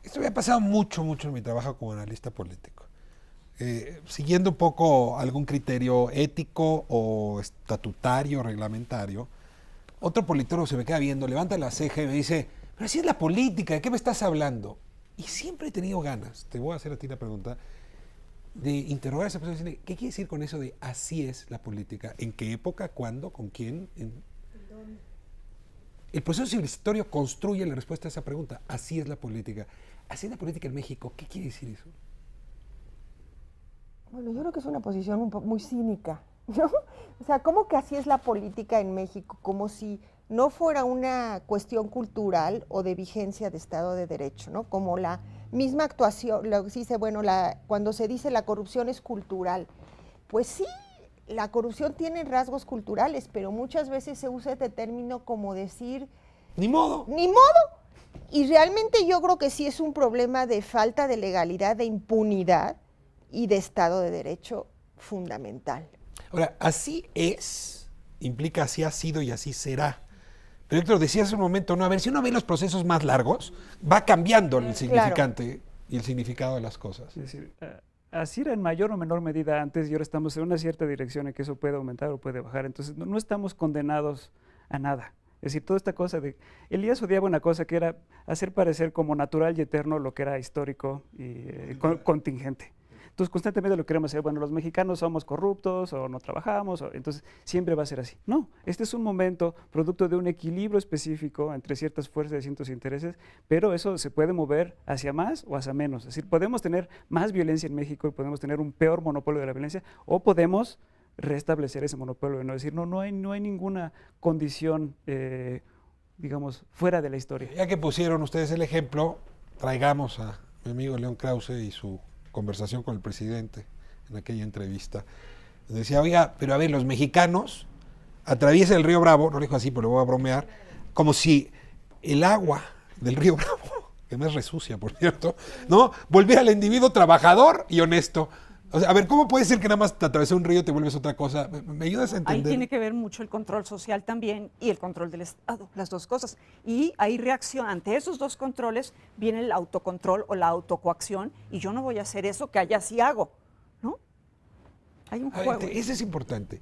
esto me ha pasado mucho en mi trabajo como analista político. Siguiendo un poco algún criterio ético o estatutario, reglamentario, otro politólogo se me queda viendo, levanta la ceja y me dice, pero así es la política, ¿de qué me estás hablando? Y siempre he tenido ganas, te voy a hacer a ti la pregunta, de interrogar a esa persona y decirle, ¿qué quiere decir con eso de así es la política? ¿En qué época? ¿Cuándo? ¿Con quién? El proceso civilizatorio construye la respuesta a esa pregunta. Así es la política. Así es la política en México. ¿Qué quiere decir eso? Bueno, yo creo que es una posición muy cínica, ¿no? O sea, ¿cómo que así es la política en México? Como si no fuera una cuestión cultural o de vigencia de Estado de Derecho, ¿no? Como la misma actuación, lo que se dice, bueno, cuando se dice la corrupción es cultural, pues sí, la corrupción tiene rasgos culturales, pero muchas veces se usa este término como decir... Ni modo. Ni modo. Y realmente yo creo que sí es un problema de falta de legalidad, de impunidad y de Estado de Derecho fundamental. Ahora, así es, implica así ha sido y así será. Pero Héctor, decía hace un momento, no, a ver, si uno ve los procesos más largos, va cambiando el significante. y el significado de las cosas. Es decir, así era en mayor o menor medida antes y ahora estamos en una cierta dirección en que eso puede aumentar o puede bajar. Entonces no estamos condenados a nada. Es decir, toda esta cosa de... Elías odiaba una cosa que era hacer parecer como natural y eterno lo que era histórico y contingente. Entonces constantemente lo queremos hacer, bueno, los mexicanos somos corruptos o no trabajamos, entonces siempre va a ser así. No, este es un momento producto de un equilibrio específico entre ciertas fuerzas y ciertos intereses, pero eso se puede mover hacia más o hacia menos. Es decir, podemos tener más violencia en México y podemos tener un peor monopolio de la violencia, o podemos restablecer ese monopolio y no decir, no hay ninguna condición, digamos, fuera de la historia. Ya que pusieron ustedes el ejemplo, traigamos a mi amigo León Krause y su conversación con el presidente en aquella entrevista. Decía, oiga, pero a ver, los mexicanos atraviesan el río Bravo, no lo dijo así, pero lo voy a bromear, como si el agua del río Bravo, que no es resucia, por cierto, ¿no?, volviera al individuo trabajador y honesto. O sea, a ver, ¿cómo puede ser que nada más te atravesas un río y te vuelves otra cosa? ¿Me ayudas a entender? Ahí tiene que ver mucho el control social también y el control del Estado, las dos cosas. Y hay reacción, ante esos dos controles viene el autocontrol o la autocoacción, y yo no voy a hacer eso que allá sí hago, ¿no? Hay un juego. Eso es importante.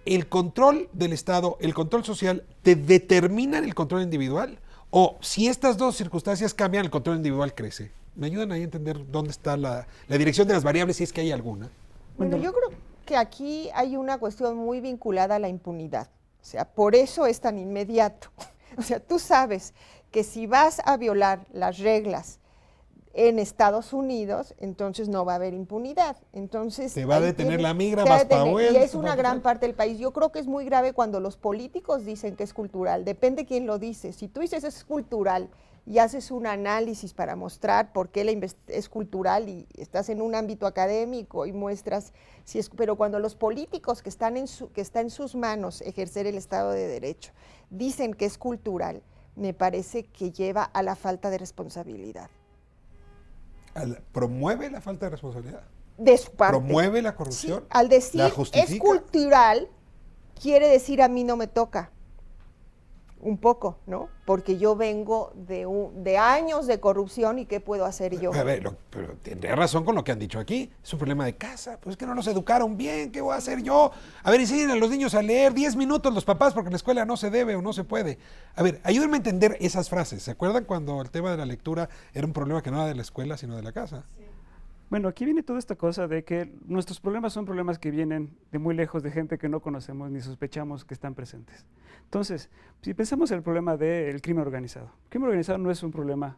El control del Estado, el control social, ¿te determinan el control individual? O si estas dos circunstancias cambian, el control individual crece. ¿Me ayudan ahí a entender dónde está la dirección de las variables, si es que hay alguna? Bueno, yo creo que aquí hay una cuestión muy vinculada a la impunidad. O sea, por eso es tan inmediato. O sea, tú sabes que si vas a violar las reglas en Estados Unidos, entonces no va a haber impunidad. Entonces te va a detener la migra, te va a vas para detener, vuelta. y es una gran parte del país. Yo creo que es muy grave cuando los políticos dicen que es cultural. Depende quién lo dice. Si tú dices es cultural y haces un análisis para mostrar por qué es cultural y estás en un ámbito académico y muestras si es, pero cuando los políticos que está en sus manos ejercer el Estado de Derecho dicen que es cultural, me parece que lleva a la falta de responsabilidad. ¿Promueve la falta de responsabilidad? De su parte. ¿Promueve la corrupción? Sí, al decir ¿La justifica? es cultural, quiere decir a mí no me toca. Un poco, ¿no? Porque yo vengo de años de corrupción y ¿qué puedo hacer yo? A ver, pero tendría razón con lo que han dicho aquí. Es un problema de casa. Pues es que no los educaron bien. ¿Qué voy a hacer yo? A ver, enseñen a los niños a leer 10 minutos los papás porque en la escuela no se debe o no se puede. A ver, ayúdenme a entender esas frases. ¿Se acuerdan cuando el tema de la lectura era un problema que no era de la escuela, sino de la casa? Sí. Bueno, aquí viene toda esta cosa de que nuestros problemas son problemas que vienen de muy lejos, de gente que no conocemos ni sospechamos que están presentes. Entonces, si pensamos en el problema del crimen organizado, el crimen organizado no es un problema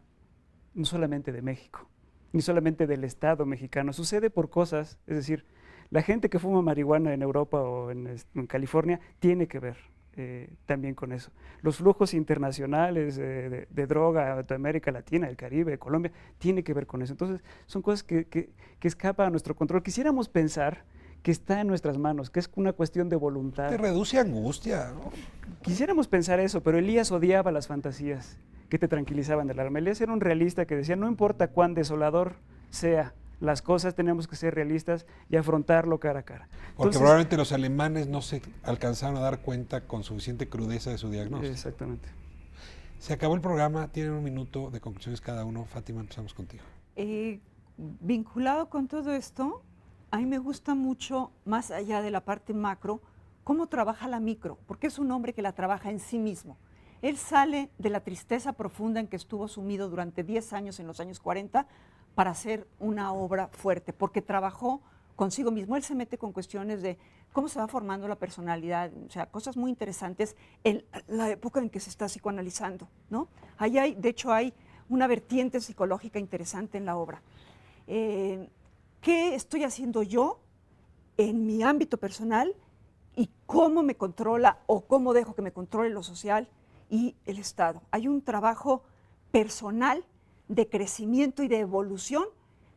no solamente de México, ni solamente del Estado mexicano, sucede por cosas, es decir, la gente que fuma marihuana en Europa o en California tiene que ver también con eso. Los flujos internacionales de droga de América Latina, el Caribe, de Colombia, tiene que ver con eso. Entonces, son cosas que escapan a nuestro control. Quisiéramos pensar que está en nuestras manos, que es una cuestión de voluntad. Te reduce angustia, ¿no? Quisiéramos pensar eso, pero Elías odiaba las fantasías que te tranquilizaban del alma. Elías era un realista que decía, no importa cuán desolador sea las cosas, tenemos que ser realistas y afrontarlo cara a cara. Porque Entonces, probablemente los alemanes no se alcanzaron a dar cuenta con suficiente crudeza de su diagnóstico. Exactamente. Se acabó el programa, tienen un minuto de conclusiones cada uno. Fátima, empezamos contigo. Vinculado con todo esto, a mí me gusta mucho, más allá de la parte macro, cómo trabaja la micro, porque es un hombre que la trabaja en sí mismo. Él sale de la tristeza profunda en que estuvo sumido durante 10 años en los años 40 para hacer una obra fuerte, porque trabajó consigo mismo. Él se mete con cuestiones de cómo se va formando la personalidad, o sea, cosas muy interesantes en la época en que se está psicoanalizando, ¿no? Ahí de hecho, hay una vertiente psicológica interesante en la obra. ¿Qué estoy haciendo yo en mi ámbito personal y cómo me controla o cómo dejo que me controle lo social y el Estado? Hay un trabajo personal de crecimiento y de evolución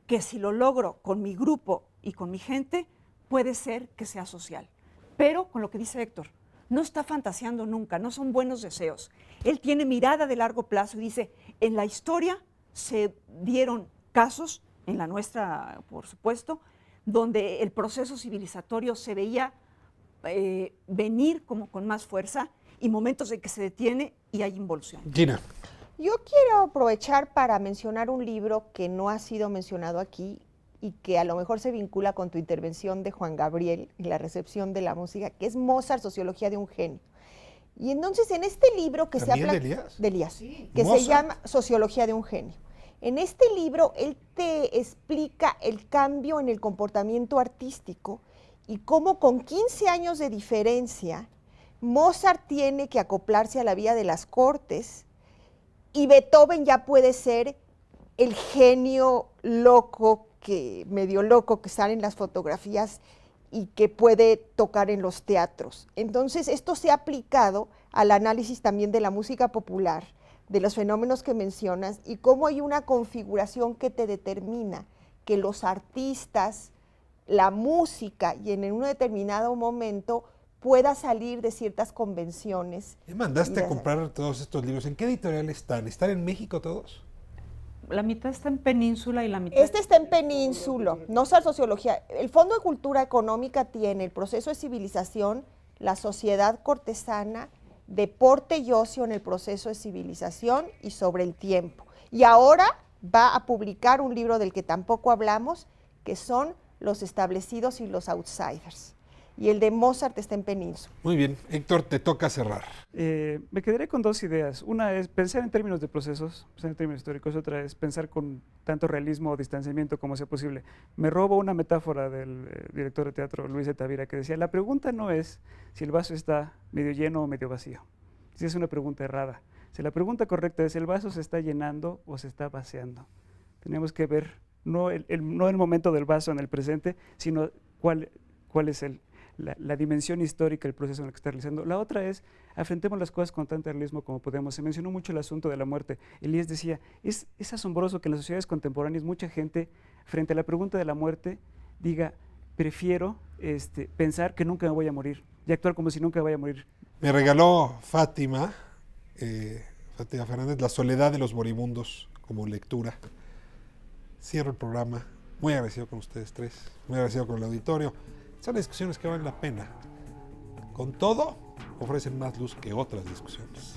que si lo logro con mi grupo y con mi gente, puede ser que sea social. Pero con lo que dice Héctor, no está fantaseando nunca, no son buenos deseos. Él tiene mirada de largo plazo y dice, en la historia se dieron casos, en la nuestra por supuesto, donde el proceso civilizatorio se veía venir como con más fuerza y momentos en que se detiene y hay involución. Gina. Yo quiero aprovechar para mencionar un libro que no ha sido mencionado aquí y que a lo mejor se vincula con tu intervención de Juan Gabriel y la recepción de la música, que es Mozart, Sociología de un genio. Y entonces en este libro que ¿También se de Elías? de Elías, que Mozart. se llama Sociología de un genio. En este libro él te explica el cambio en el comportamiento artístico y cómo con 15 años de diferencia Mozart tiene que acoplarse a la vida de las cortes y Beethoven ya puede ser el genio loco, medio loco que sale en las fotografías y que puede tocar en los teatros. Entonces, esto se ha aplicado al análisis también de la música popular, de los fenómenos que mencionas y cómo hay una configuración que te determina que los artistas, la música y en un determinado momento pueda salir de ciertas convenciones. ¿Me mandaste a comprar todos estos libros? ¿En qué editorial están? ¿Están en México todos? La mitad está en Península y la mitad... Este está en Península, no es sociología. El Fondo de Cultura Económica tiene el proceso de civilización, la sociedad cortesana, deporte y ocio en el proceso de civilización y sobre el tiempo. Y ahora va a publicar un libro del que tampoco hablamos, que son los establecidos y los outsiders. Y el de Mozart está en Península. Muy bien, Héctor, te toca cerrar. Me quedaré con dos ideas. Una es pensar en términos de procesos, pensar en términos históricos. Otra es pensar con tanto realismo o distanciamiento como sea posible. Me robo una metáfora del director de teatro Luis de Tavira que decía, la pregunta no es si el vaso está medio lleno o medio vacío. Esa es una pregunta errada. Si la pregunta correcta es, ¿el vaso se está llenando o se está vaciando? Tenemos que ver no el momento del vaso en el presente, sino cuál es la dimensión histórica del proceso en el que está realizando. La otra es, afrontemos las cosas con tanto realismo como podemos. Se mencionó mucho el asunto de la muerte. Elías decía, es asombroso que en las sociedades contemporáneas mucha gente, frente a la pregunta de la muerte, diga, prefiero pensar que nunca me voy a morir y actuar como si nunca me vaya a morir. Me regaló Fátima Fernández, La soledad de los moribundos como lectura. Cierro el programa. Muy agradecido con ustedes tres, muy agradecido con el auditorio. Son discusiones que valen la pena. Con todo, ofrecen más luz que otras discusiones.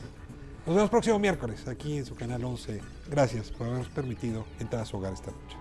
Nos vemos próximo miércoles aquí en su canal 11. Gracias por habernos permitido entrar a su hogar esta noche.